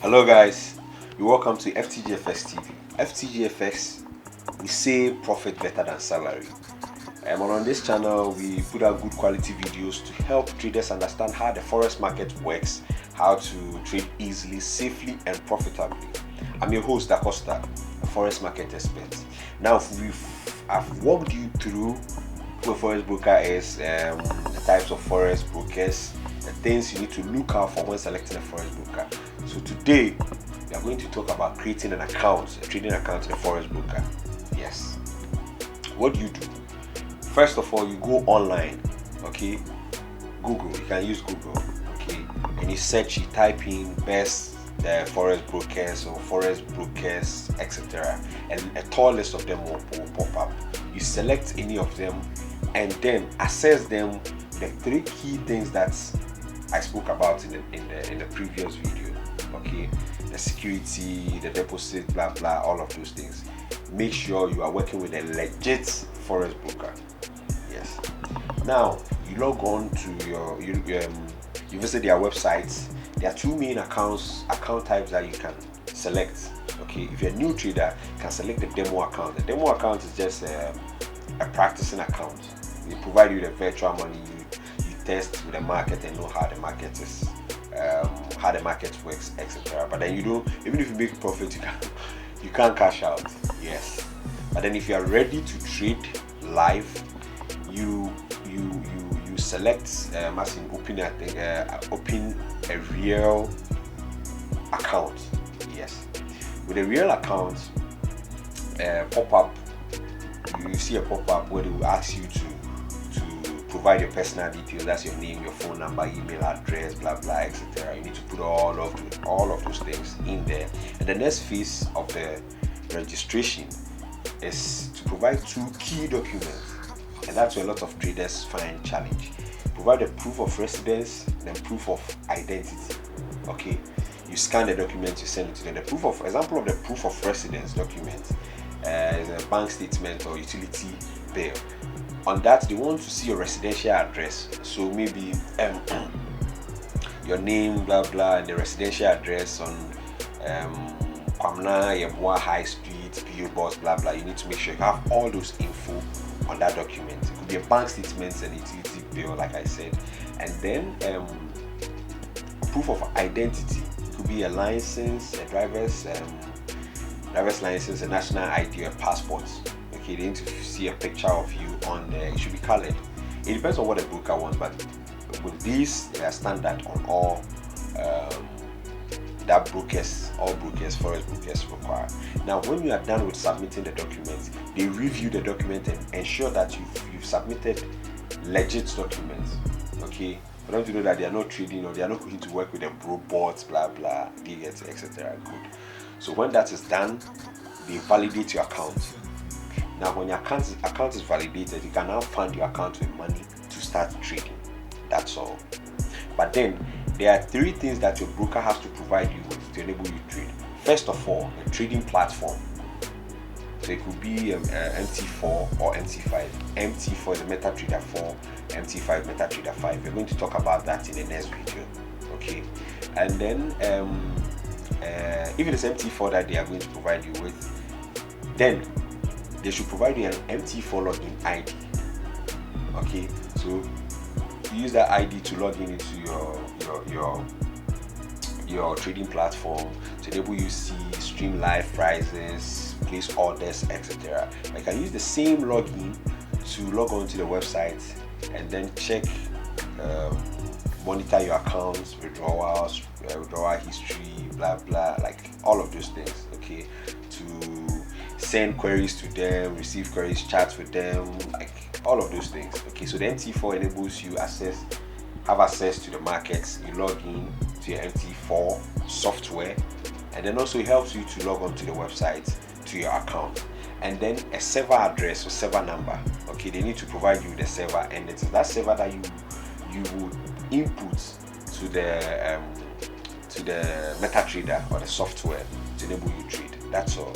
Hello guys, you're welcome to FTGfx Tv. FTGfx, we say profit better than salary. On this channel, we put out good quality videos to help traders understand how the forex market works, how to trade easily, safely, and profitably. I'm your host, Dacosta, a forex market expert. Now, I've walked you through who a forex broker is, the types of forex brokers, the things you need to look out for when selecting a forex broker. So today, we are going to talk about creating an account, a trading account in a forex broker. Yes. What do? First of all, you go online, okay? Google, you can use Google, okay? And you search, you type in best forex brokers or forex brokers, etc. And a tall list of them will pop up. You select any of them and then assess them, the three key things that I spoke about in the previous video, okay? The security, the deposit, blah blah, all of those things. Make sure you are working with a legit forex broker. Yes. Now you log on to you visit their websites. There are two main account types that you can select. Okay, if you're a new trader, you can select the demo account. The demo account is just a practicing account. They provide you the virtual money. You test with the market and know how the market is, how the market works, etc. But then you don't. Even if you make profit, you can't cash out. Yes. But then if you are ready to trade live, you select as in open a real account. Yes. With a real account, pop-up, you see a pop-up where they will ask you to provide your personal details. That's your name, your phone number, email address, blah blah, etc. You need to put all of those things in there. And the next phase of the registration is to provide two key documents, and that's where a lot of traders find challenge. Provide a proof of residence and proof of identity. Okay, you scan the document, you send it to them. The proof of residence document is a bank statement or utility bill. On that, they want to see your residential address. So maybe your name, blah blah, and the residential address on Kwamna Yeboah High Street, PO Box, blah blah. You need to make sure you have all those info on that document. It could be a bank statement and utility bill, like I said, and then proof of identity. It could be a license, a driver's license, a national ID, or passport. Okay, they need to see a picture of you on there. It should be colored. It depends on what the broker wants, but with these, they are standard on all forex brokers require. Now, when you are done with submitting the documents, they review the document and ensure that you've submitted legit documents. Okay, for them to know that they are not trading or they are not going to work with the robots, blah blah, gigs, etc. Good. So when that is done, they validate your account. Now, when your account is validated, you can now fund your account with money to start trading. That's all. But then there are three things that your broker has to provide you with to enable you to trade. First of all, a trading platform. So it could be MT4 or MT5. MT4 is a MetaTrader 4, MT5 MetaTrader 5. We're going to talk about that in the next video. Okay, and then if it is MT4 that they are going to provide you with, then they should provide you an MT4 login ID. Okay, so you use that ID to log in into your trading platform to enable you see stream live prices, place orders, etc. You can use the same login to log on to the website and then check, monitor your accounts, withdrawals, withdrawal history, blah blah, like all of those things. Okay, to send queries to them, receive queries, chat with them, like all of those things. Okay, so the MT4 enables you have access to the markets. You log in to your MT4 software, and then also it helps you to log on to the website, to your account, and then a server address or server number. Okay, they need to provide you with a server, and it's that server that you would input to the MetaTrader or the software to enable you trade. That's all.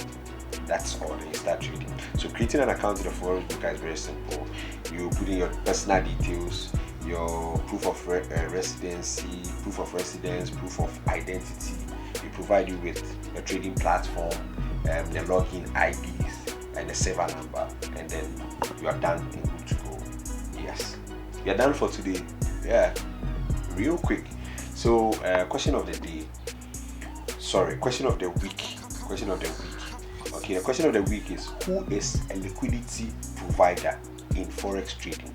Then you start trading. So creating an account in the forex broker is very simple. You put in your personal details, your proof of residency, proof of residence, proof of identity. You provide you with a trading platform, the login IDs, and the server number, and then you are done and good to go. Yes, we are done for today. Yeah, real quick. So question of the day, sorry, question of the week. Okay, the question of the week is, who is a liquidity provider in Forex trading?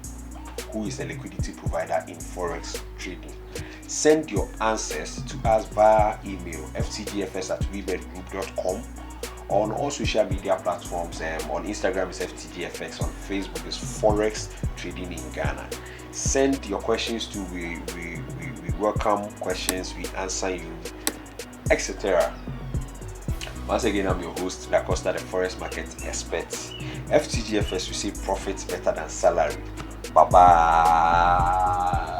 Who is a liquidity provider in Forex trading? Send your answers to us via email ftgfx@webedgroup.com, on all social media platforms. On Instagram is FTGfx, on Facebook is Forex Trading in Ghana. Send your questions to we welcome questions, we answer you, etc. Once again, I'm your host, Da Costa, the Forex Market Expert. FTGFS, we say profits better than salary. Bye bye.